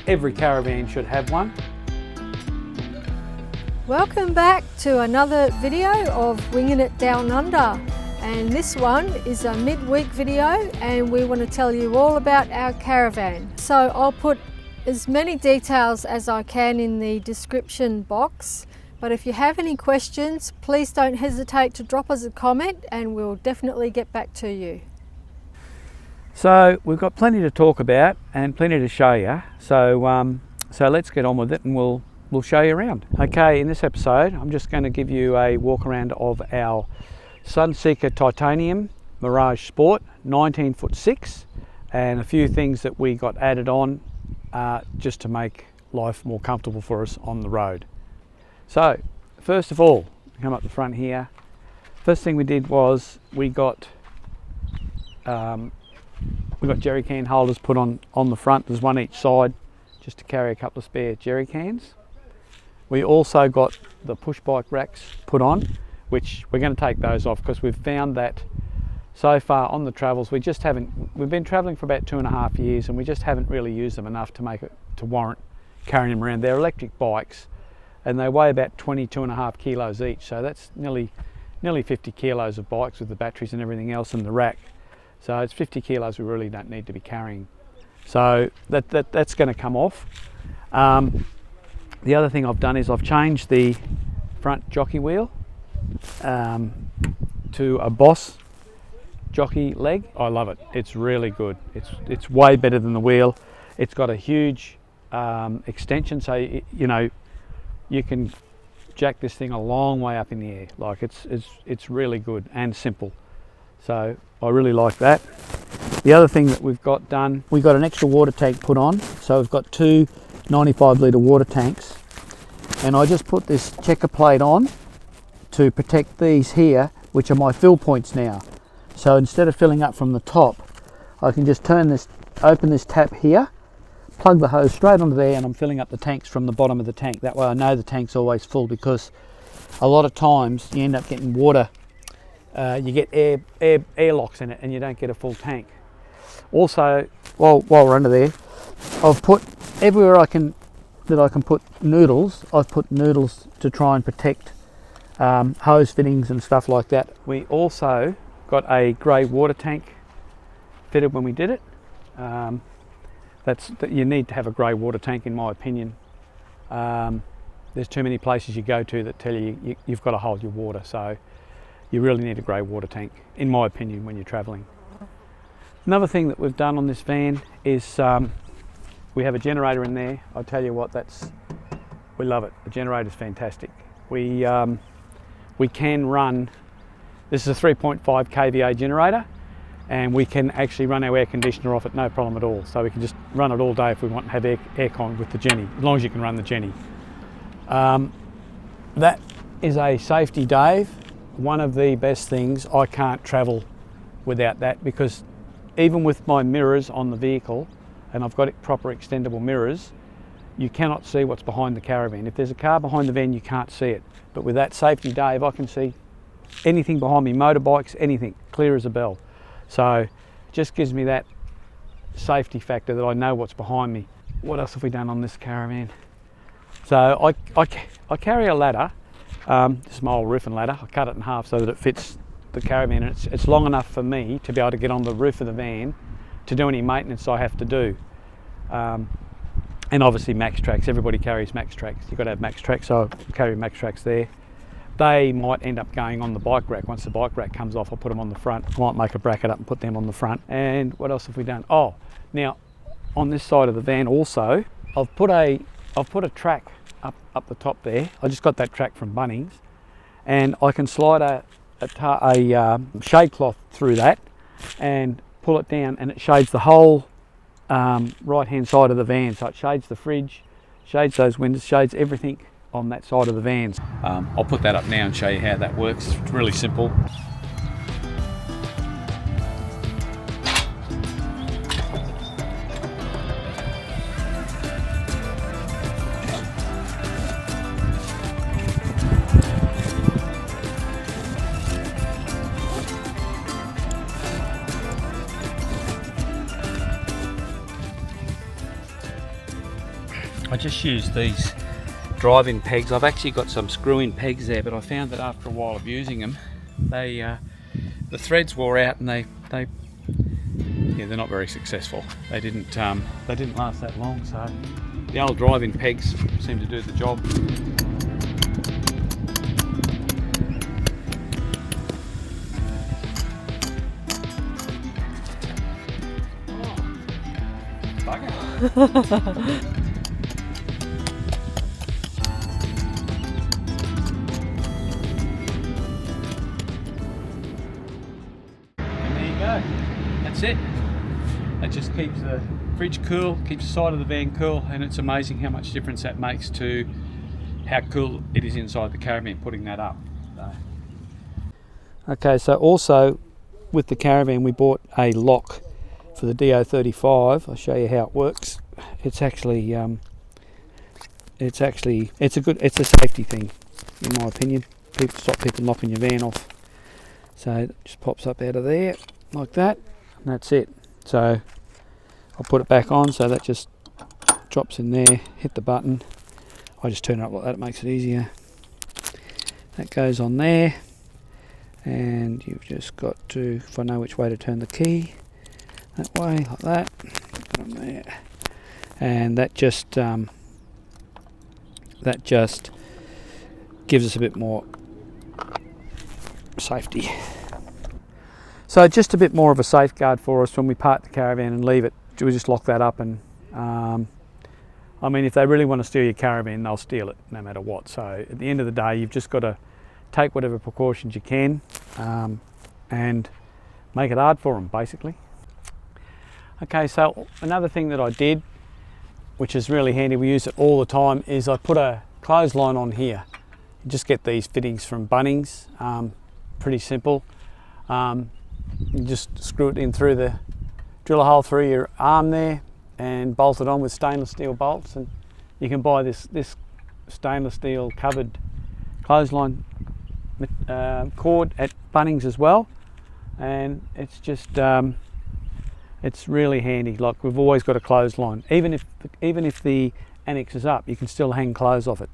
Every caravan should have one. Welcome back to another video of Winging It Down Under, and this one is a midweek video and we want to tell you all about our caravan. So I'll put as many details as I can in the description box, but if you have any questions, please don't hesitate to drop us a comment and we'll definitely get back to you. So we've got plenty to talk about and plenty to show you, so let's get on with it and we'll show you around. Okay, in this episode I'm just going to give you a walk around of our Sunseeker Titanium Mirage Sport 19'6" and a few things that we got added on just to make life more comfortable for us on the road. So first of all, come up the front here. First thing we did was we got jerry can holders put on the front. There's one each side just to carry a couple of spare jerry cans. We also got the push bike racks put on, which we're going to take those off because we've found that so far on the travels we've been travelling for about 2.5 years and we just haven't really used them enough to make it to warrant carrying them around. They're electric bikes and they weigh about 22.5 kilos each, so that's nearly 50 kilos of bikes with the batteries and everything else in the rack. So it's 50 kilos we really don't need to be carrying. So that's going to come off. The other thing I've done is I've changed the front jockey wheel to a Boss jockey leg. I love it. It's really good. It's way better than the wheel. It's got a huge extension, so you can jack this thing a long way up in the air. Like it's really good and simple. So I really like that. The other thing that we've got done, we got an extra water tank put on. So we've got two 95 litre water tanks, and I just put this checker plate on to protect these here, which are my fill points now. So instead of filling up from the top, I can just open this tap here, plug the hose straight onto there, and I'm filling up the tanks from the bottom of the tank. That way I know the tank's always full, because a lot of times you end up getting water, you get air locks in it and you don't get a full tank. Also, while we're under there, I've put everywhere I can put noodles. I've put noodles to try and protect hose fittings and stuff like that. We also got a grey water tank fitted when we did it. You need to have a grey water tank, in my opinion. There's too many places you go to that tell you you've got to hold your water, so you really need a grey water tank, in my opinion, when you're travelling. Another thing that we've done on this van is we have a generator in there. I tell you what, we love it. The generator's fantastic. We can run, this is a 3.5 kVA generator, and we can actually run our air conditioner off it, no problem at all. So we can just run it all day if we want to have aircon with the Jenny, as long as you can run the Jenny. That is a safety, Dave. One of the best things. I can't travel without that, because even with my mirrors on the vehicle, and I've got proper extendable mirrors, you cannot see what's behind the caravan. If there's a car behind the van, you can't see it. But with that safety, Dave, I can see anything behind me, motorbikes, anything, clear as a bell. So it just gives me that safety factor that I know what's behind me. What else have we done on this caravan? So I carry a ladder, this is my old roofing ladder. I cut it in half so that it fits the caravan, and it's long enough for me to be able to get on the roof of the van to do any maintenance I have to do. And obviously MaxTrax, everybody carries MaxTrax. You've got to have MaxTrax, so I carry MaxTrax there. They might end up going on the bike rack. Once the bike rack comes off, I'll put them on the front. I might make a bracket up and put them on the front. And what else have we done? Oh, now on this side of the van also, I've put a track up the top there. I just got that track from Bunnings, and I can slide a shade cloth through that and pull it down, and it shades the whole right hand side of the van. So it shades the fridge, shades those windows, shades everything on that side of the van. I'll put that up now and show you how that works. It's really simple. I just used these drive-in pegs. I've actually got some screw-in pegs there, but I found that after a while of using them, the threads wore out, and they're not very successful. They didn't last that long. So the old drive-in pegs seem to do the job. And there you go. That's it. That just keeps the fridge cool, keeps the side of the van cool, and it's amazing how much difference that makes to how cool it is inside the caravan putting that up. Okay, so also with the caravan we bought a lock for the DO35. I'll show you how it works. It's actually it's a safety thing, in my opinion. Stop people knocking your van off. So it just pops up out of there like that, and that's it. So I'll put it back on, so that just drops in there, hit the button. I just turn it up like that, it makes it easier. That goes on there, and you've just got to, if I know which way to turn the key, that way, like that, put it on there. And that just gives us a bit more safety. So just a bit more of a safeguard for us when we park the caravan and leave it. We just lock that up, and I mean, if they really want to steal your caravan, they'll steal it no matter what. So at the end of the day, you've just got to take whatever precautions you can and make it hard for them, basically. Okay, so another thing that I did, which is really handy, we use it all the time, is I put a clothesline on here. You just get these fittings from Bunnings, pretty simple. You just screw it in through the, drill a hole through your arm there and bolt it on with stainless steel bolts, and you can buy this stainless steel covered clothesline cord at Bunnings as well, and it's just it's really handy. Like, we've always got a clothesline, even if the annex is up, you can still hang clothes off it.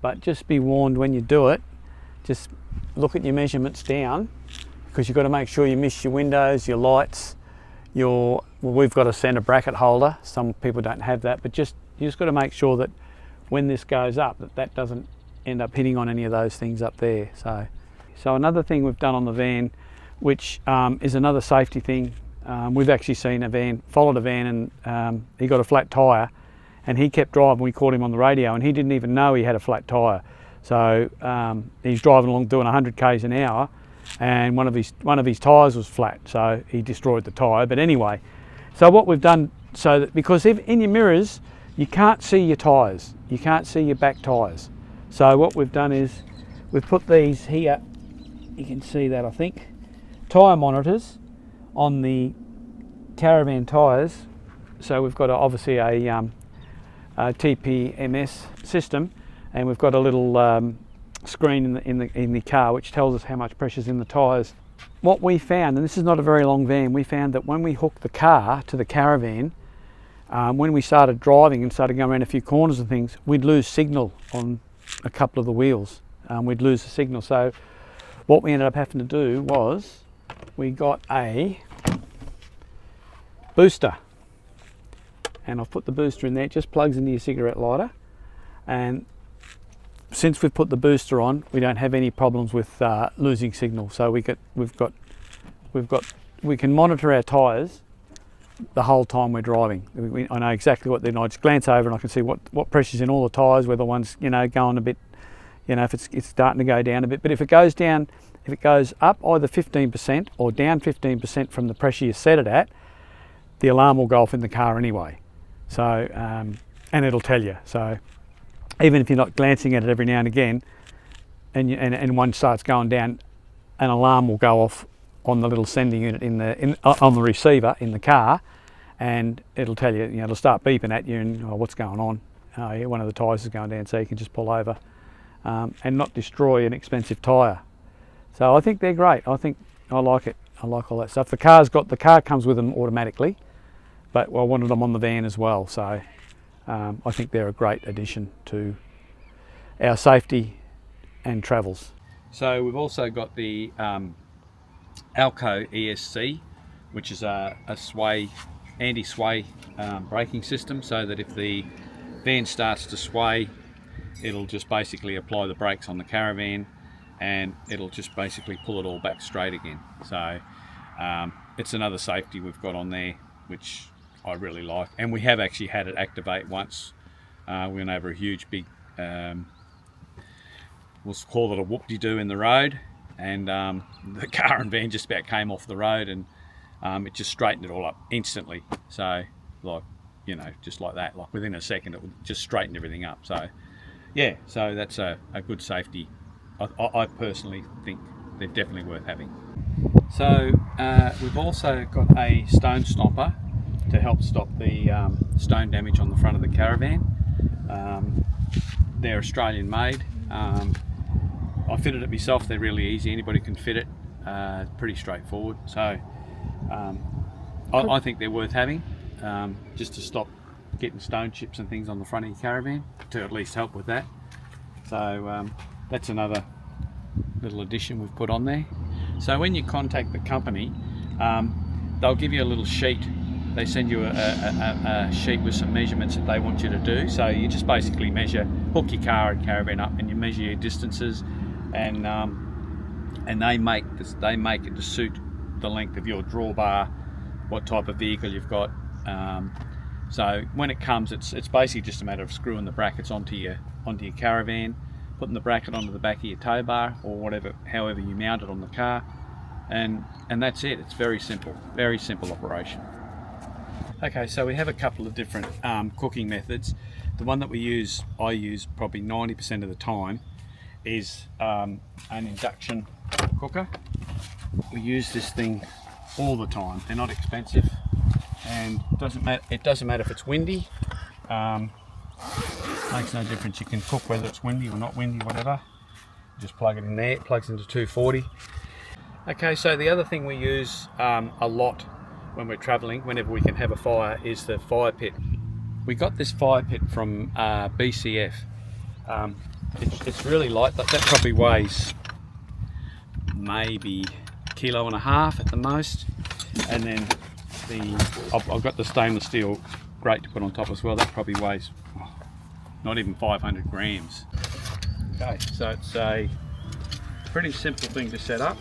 But just be warned when you do it, just look at your measurements down, because you've got to make sure you miss your windows, your lights, we've got a centre bracket holder. Some people don't have that, but you just got to make sure that when this goes up, that doesn't end up hitting on any of those things up there. So another thing we've done on the van, which is another safety thing, we've actually seen followed a van, and he got a flat tyre, and he kept driving. We caught him on the radio, and he didn't even know he had a flat tyre. So he's driving along doing 100 k's an hour, and one of his tyres was flat, so he destroyed the tyre. But anyway, so what we've done, so that, because if in your mirrors you can't see your tyres, you can't see your back tyres, so what we've done is we've put these here, you can see that, I think, tyre monitors on the caravan tyres. So we've got obviously a TPMS system, and we've got a little screen in the car which tells us how much pressure's in the tyres. What we found, and this is not a very long van, we found that when we hooked the car to the caravan, when we started driving and started going around a few corners and things, we'd lose signal on a couple of the wheels. We'd lose the signal. So what we ended up having to do was we got a booster, and I've put the booster in there. It just plugs into your cigarette lighter, and since we've put the booster on, we don't have any problems with losing signal. So we can monitor our tyres the whole time we're driving. I know exactly what they're doing. I just glance over and I can see what pressure's in all the tyres, whether one's going a bit, if it's starting to go down a bit. But if it goes down, if it goes up either 15% or down 15% from the pressure you set it at, the alarm will go off in the car anyway. So and it'll tell you. So even if you're not glancing at it every now and again, and one starts going down, an alarm will go off on the little sending unit on the receiver in the car, and it'll tell you, it'll start beeping at you, and what's going on? Oh yeah, one of the tyres is going down, so you can just pull over and not destroy an expensive tyre. So I think they're great. I like it. I like all that stuff. The car comes with them automatically, but I wanted them on the van as well. So I think they're a great addition to our safety and travels. So we've also got the Alco ESC, which is a anti-sway braking system, so that if the van starts to sway, it'll just basically apply the brakes on the caravan and it'll just basically pull it all back straight again. So it's another safety we've got on there, which I really like. And we have actually had it activate once. We went over a huge big, we'll call it a whoop-de-doo in the road, and the car and van just about came off the road, and it just straightened it all up instantly. So, like, you know, just like that, like within a second, it would just straighten everything up. So, yeah, so that's a good safety. I personally think they're definitely worth having. So, we've also got a stone stopper to help stop the stone damage on the front of the caravan. They're Australian made. I fitted it myself. They're really easy. Anybody can fit it. Pretty straightforward. So I think they're worth having, just to stop getting stone chips and things on the front of your caravan, to at least help with that. So that's another little addition we've put on there. So when you contact the company, they'll give you a little sheet. They send you a sheet with some measurements that they want you to do. So you just basically hook your car and caravan up, and you measure your distances, and they make it to suit the length of your drawbar, what type of vehicle you've got. So when it comes, it's basically just a matter of screwing the brackets onto your caravan, putting the bracket onto the back of your tow bar, or however you mount it on the car, and that's it. It's very simple operation. Okay, so we have a couple of different cooking methods. The one that I use probably 90% of the time, is an induction cooker. We use this thing all the time. They're not expensive, and it doesn't matter if it's windy. Makes no difference. You can cook whether it's windy or not windy, whatever. Just plug it in there. It plugs into 240. Okay, so the other thing we use a lot when we're traveling, whenever we can have a fire, is the fire pit. We got this fire pit from BCF. It's really light. That probably weighs maybe 1.5 kilos at the most. And then I've got the stainless steel grate to put on top as well. That probably weighs not even 500 grams. Okay, so it's a pretty simple thing to set up.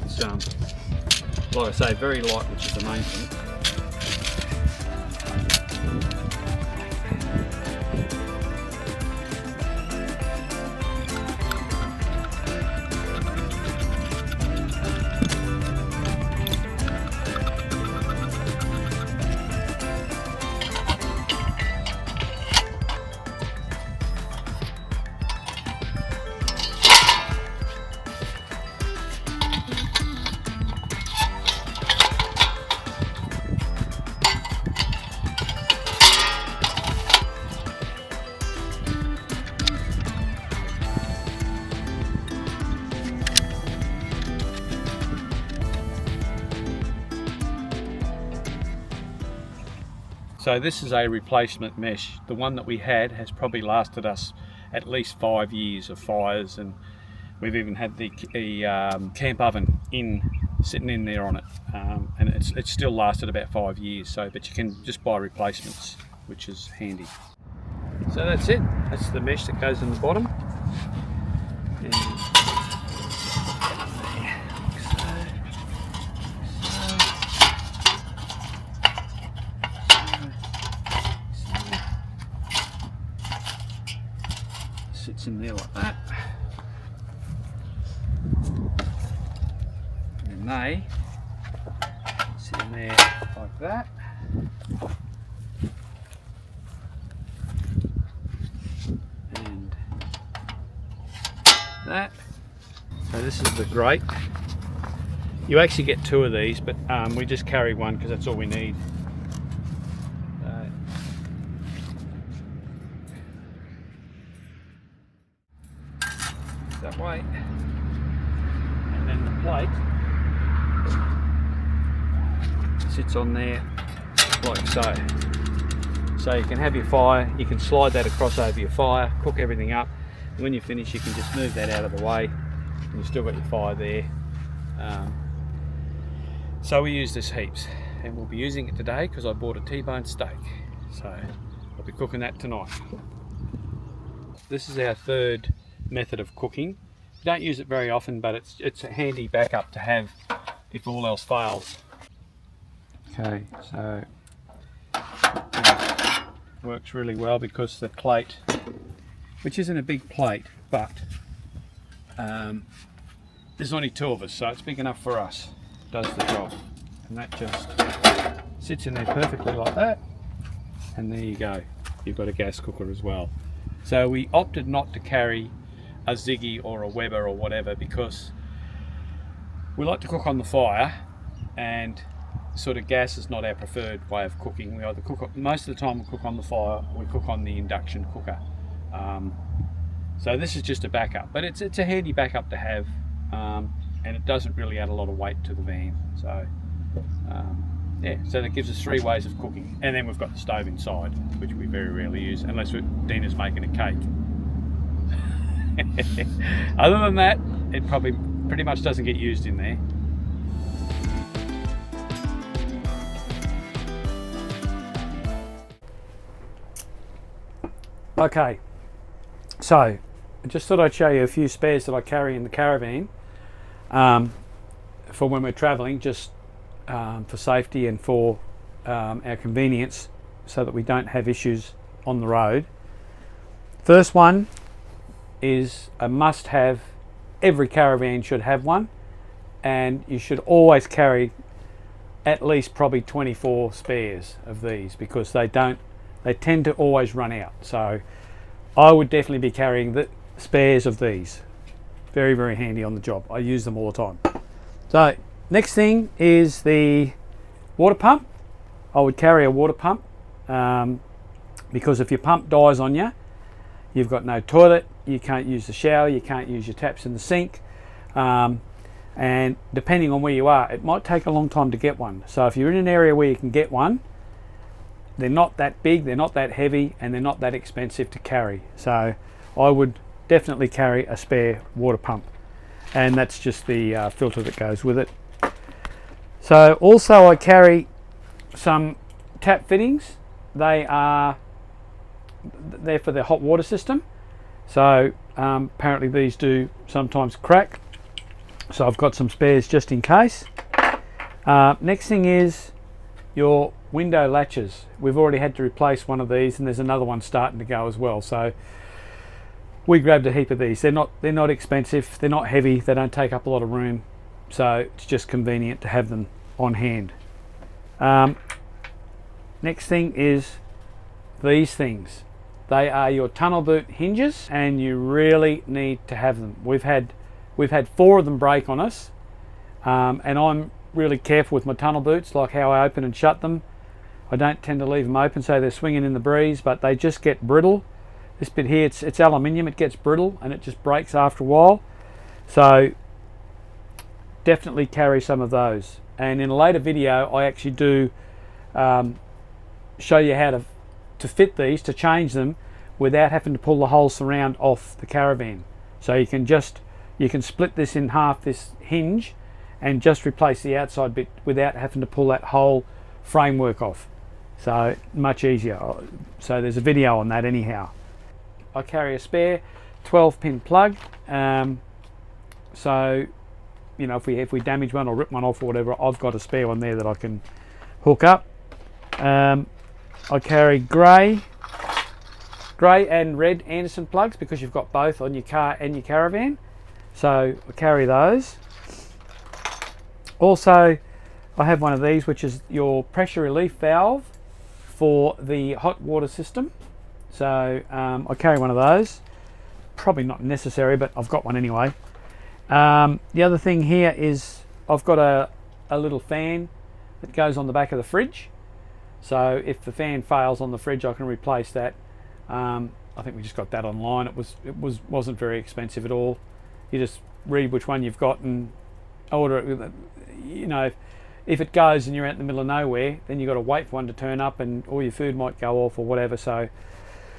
It's like I say, very light, which is the main thing. So this is a replacement mesh. The one that we had has probably lasted us at least 5 years of fires, and we've even had the camp oven sitting in there on it, and it's still lasted about 5 years. So, but you can just buy replacements, which is handy. So that's it. That's the mesh that goes in the bottom. And sits in there like that, and they sit in there like that, and that. So this is the grate. You actually get 2 of these, but we just carry one because that's all we need. That way, and then the plate sits on there like so. So you can have your fire, you can slide that across over your fire, cook everything up. And when you finish, you can just move that out of the way, and you've still got your fire there. So we use this heaps, and we'll be using it today because I bought a T-bone steak. So I'll be cooking that tonight. This is our third method of cooking. We don't use it very often, but it's a handy backup to have if all else fails. Okay, so it works really well because the plate, which isn't a big plate, but there's only two of us, so it's big enough for us. Does the job, and that just sits in there perfectly like that, and there you go. You've got a gas cooker as well. So we opted not to carry a Ziggy or a Weber or whatever because we like to cook on the fire, and sort of gas is not our preferred way of cooking. We either cook, most of the time we cook on the fire, we cook on the induction cooker. So this is just a backup, but it's a handy backup to have, and it doesn't really add a lot of weight to the van. So yeah, so that gives us three ways of cooking, and then we've got the stove inside, which we very rarely use unless Dina's making a cake. Other than that, it probably pretty much doesn't get used in there. Okay, so I just thought I'd show you a few spares that I carry in the caravan for when we're traveling, just for safety and for our convenience, so that we don't have issues on the road. First one is a must-have. Every caravan should have one, and you should always carry at least probably 24 spares of these, because they tend to always run out. So I would definitely be carrying the spares of these. Very, very handy on the job. I use them all the time. So next thing is the water pump. I would carry a water pump because if your pump dies on you, you've got no toilet, you can't use the shower, you can't use your taps in the sink, and depending on where you are, it might take a long time to get one. So if you're in an area where you can get one, they're not that big, they're not that heavy, and they're not that expensive to carry. So I would definitely carry a spare water pump, and that's just the filter that goes with it. So also I carry some tap fittings. They're for the hot water system. So apparently these do sometimes crack, so I've got some spares just in case. Next thing is your window latches. We've already had to replace one of these, and there's another one starting to go as well. So we grabbed a heap of these. They're not expensive, they're not heavy, they don't take up a lot of room, so it's just convenient to have them on hand. Next thing is these things. They are your tunnel boot hinges, and you really need to have them. We've had 4 of them break on us, and I'm really careful with my tunnel boots, like how I open and shut them. I don't tend to leave them open so they're swinging in the breeze, but they just get brittle. This bit here, it's aluminium, it gets brittle and it just breaks after a while. So definitely carry some of those. And in a later video, I actually do show you how to fit these, to change them without having to pull the whole surround off the caravan. So you can split this in half, this hinge, and just replace the outside bit without having to pull that whole framework off. So much easier. So there's a video on that anyhow. I carry a spare 12-pin plug. So you know, if we damage one or rip one off or whatever, I've got a spare one there that I can hook up. I carry grey and red Anderson plugs, because you've got both on your car and your caravan. So I carry those. Also, I have one of these, which is your pressure relief valve for the hot water system. So I carry one of those. Probably not necessary, but I've got one anyway. The other thing here is I've got a little fan that goes on the back of the fridge. So if the fan fails on the fridge, I can replace that. I think we just got that online. It wasn't very expensive at all. You just read which one you've got and order it. You know, if it goes and you're out in the middle of nowhere, then you've got to wait for one to turn up and all your food might go off or whatever. So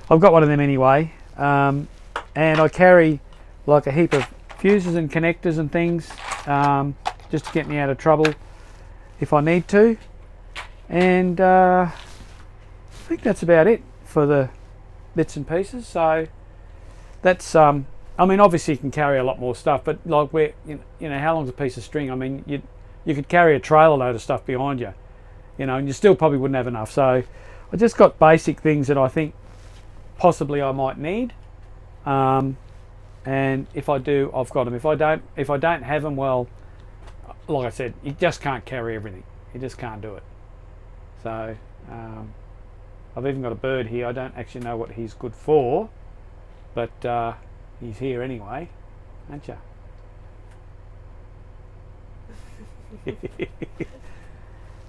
I've got one of them anyway, and I carry like a heap of fuses and connectors and things, just to get me out of trouble if I need to. And I think that's about it for the bits and pieces. So that's I mean, obviously you can carry a lot more stuff, but like where you know how long's a piece of string? I mean, you could carry a trailer load of stuff behind you, and you still probably wouldn't have enough. So I just got basic things that I think possibly I might need, and if I do, I've got them. If I don't have them, well, like I said, you just can't carry everything. You just can't do it. So I've even got a bird here. I don't actually know what he's good for, but he's here anyway, aren't you?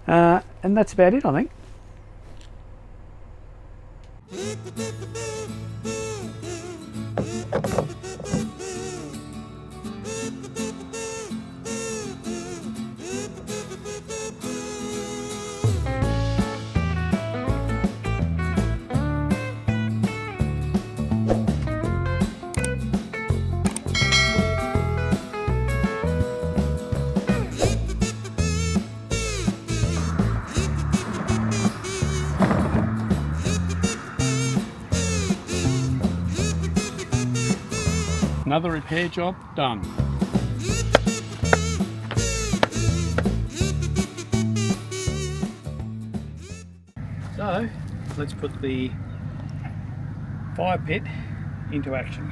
And that's about it, I think. Another repair job done. So let's put the fire pit into action.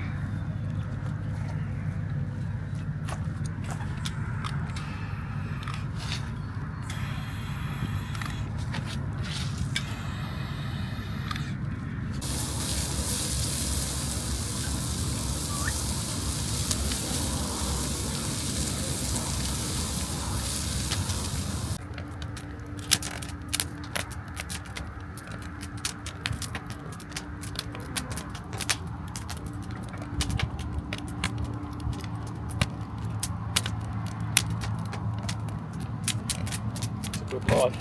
Good ride.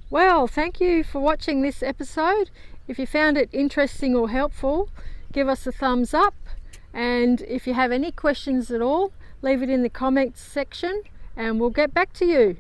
Well, thank you for watching this episode. If you found it interesting or helpful, give us a thumbs up, and if you have any questions at all, leave it in the comments section and we'll get back to you.